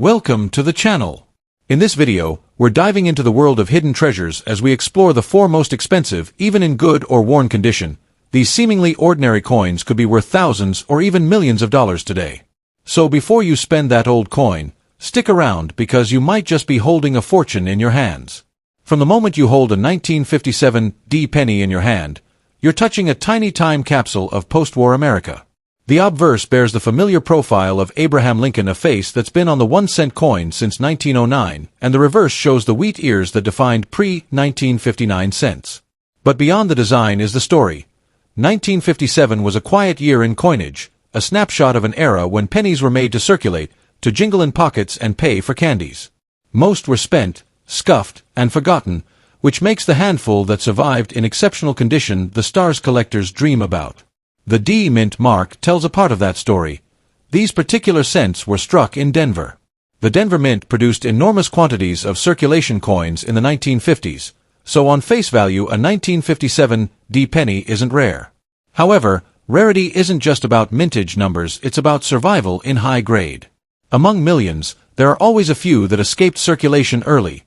Welcome to the channel. In this video, we're diving into the world of hidden treasures as we explore the four most expensive, even in good or worn condition. These seemingly ordinary coins could be worth thousands or even millions of dollars today. So before you spend that old coin, stick around because you might just be holding a fortune in your hands. From the moment you hold a 1957 D penny in your hand, you're touching a tiny time capsule of post-war America. The obverse bears the familiar profile of Abraham Lincoln, a face that's been on the 1-cent coin since 1909, and the reverse shows the wheat ears that defined pre-1959 cents. But beyond the design is the story. 1957 was a quiet year in coinage, a snapshot of an era when pennies were made to circulate, to jingle in pockets and pay for candies. Most were spent, scuffed, and forgotten, which makes the handful that survived in exceptional condition the stars collectors dream about. The D Mint mark tells a part of that story. These particular cents were struck in Denver. The Denver Mint produced enormous quantities of circulation coins in the 1950s, so on face value a 1957 D penny isn't rare. However, rarity isn't just about mintage numbers, it's about survival in high grade. Among millions, there are always a few that escaped circulation early,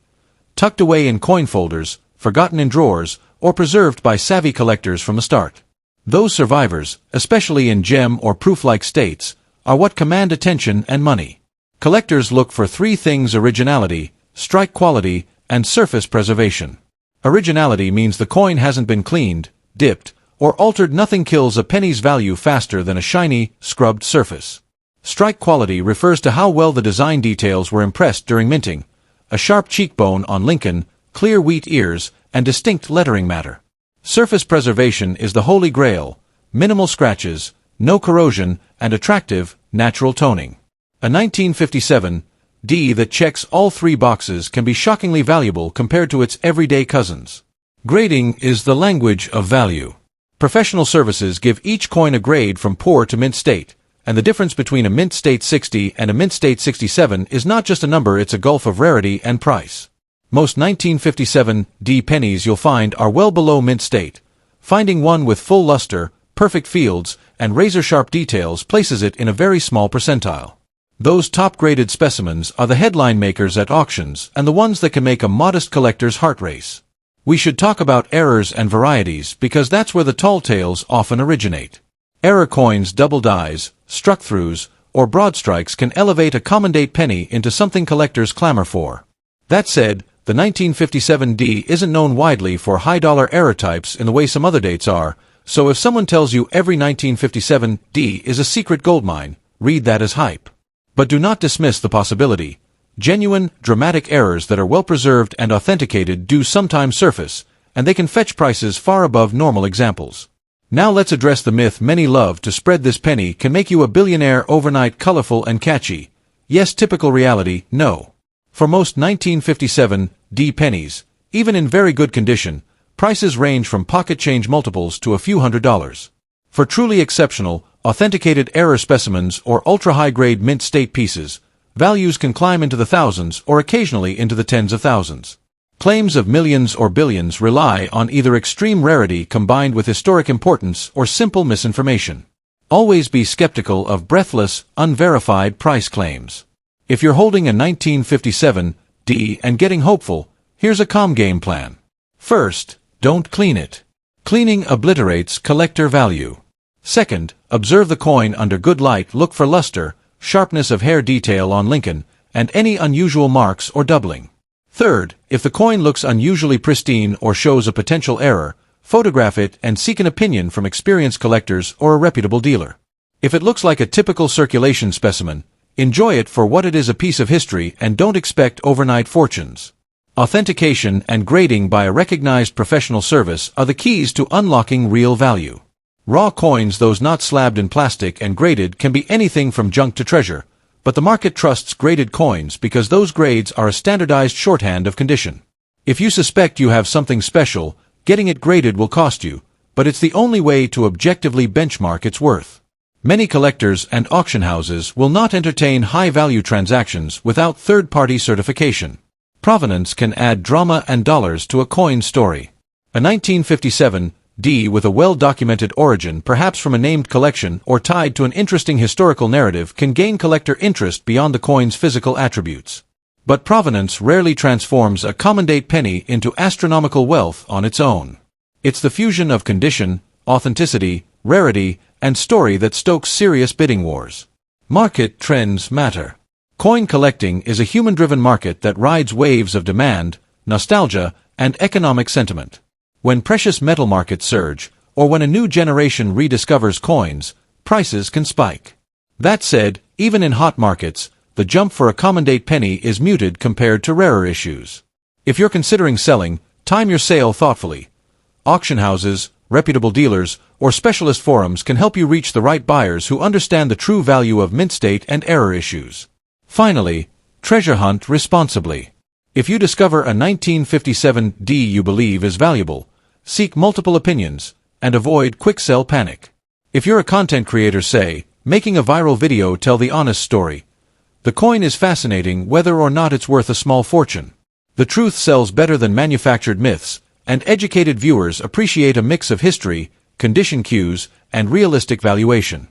tucked away in coin folders, forgotten in drawers, or preserved by savvy collectors from the start. Those survivors, especially in gem or proof-like states, are what command attention and money. Collectors look for three things: originality, strike quality, and surface preservation. Originality means the coin hasn't been cleaned, dipped, or altered. Nothing kills a penny's value faster than a shiny, scrubbed surface. Strike quality refers to how well the design details were impressed during minting: a sharp cheekbone on Lincoln, clear wheat ears, and distinct lettering matter. Surface preservation is the holy grail: minimal scratches, no corrosion, and attractive, natural toning. A 1957 D that checks all three boxes can be shockingly valuable compared to its everyday cousins. Grading is the language of value. Professional services give each coin a grade from poor to mint state, and the difference between a mint state 60 and a mint state 67 is not just a number, it's a gulf of rarity and price. Most 1957 D pennies you'll find are well below mint state. Finding one with full luster, perfect fields, and razor-sharp details places it in a very small percentile. Those top-graded specimens are the headline makers at auctions and the ones that can make a modest collector's heart race. We should talk about errors and varieties because that's where the tall tales often originate. Error coins, double dies, struck-throughs, or broad strikes can elevate a common-date penny into something collectors clamor for. That said, the 1957 D isn't known widely for high-dollar error types in the way some other dates are, so if someone tells you every 1957 D is a secret goldmine, read that as hype. But do not dismiss the possibility. Genuine, dramatic errors that are well-preserved and authenticated do sometimes surface, and they can fetch prices far above normal examples. Now let's address the myth many love to spread: this penny can make you a billionaire overnight. Colorful and catchy. Yes, typical reality, no. For most 1957 D pennies, even in very good condition, prices range from pocket change multiples to a few $100s. For truly exceptional, authenticated error specimens or ultra-high-grade mint state pieces, values can climb into the thousands or occasionally into the tens of thousands. Claims of millions or billions rely on either extreme rarity combined with historic importance or simple misinformation. Always be skeptical of breathless, unverified price claims. If you're holding a 1957 D and getting hopeful, here's a calm game plan. First, don't clean it. Cleaning obliterates collector value. Second, observe the coin under good light. Look for luster, sharpness of hair detail on Lincoln, and any unusual marks or doubling. Third, if the coin looks unusually pristine or shows a potential error, photograph it and seek an opinion from experienced collectors or a reputable dealer. If it looks like a typical circulation specimen, enjoy it for what it is: a piece of history, and don't expect overnight fortunes. Authentication and grading by a recognized professional service are the keys to unlocking real value. Raw coins, those not slabbed in plastic and graded, can be anything from junk to treasure, but the market trusts graded coins because those grades are a standardized shorthand of condition. If you suspect you have something special, getting it graded will cost you, but it's the only way to objectively benchmark its worth. Many collectors and auction houses will not entertain high-value transactions without third-party certification. Provenance can add drama and dollars to a coin story. A 1957 D with a well-documented origin, perhaps from a named collection or tied to an interesting historical narrative, can gain collector interest beyond the coin's physical attributes. But provenance rarely transforms a common-date penny into astronomical wealth on its own. It's the fusion of condition, authenticity, rarity, and story that stokes serious bidding wars. Market trends matter. Coin collecting is a human-driven market that rides waves of demand, nostalgia, and economic sentiment. When precious metal markets surge, or when a new generation rediscovers coins, prices can spike. That said, even in hot markets, the jump for a common-date penny is muted compared to rarer issues. If you're considering selling, time your sale thoughtfully. Auction houses, reputable dealers, or specialist forums can help you reach the right buyers who understand the true value of mint state and error issues. Finally, treasure hunt responsibly. If you discover a 1957 D you believe is valuable, seek multiple opinions, and avoid quick sell panic. If you're a content creator, say, making a viral video, tell the honest story. The coin is fascinating whether or not it's worth a small fortune. The truth sells better than manufactured myths, and educated viewers appreciate a mix of history, condition cues, and realistic valuation.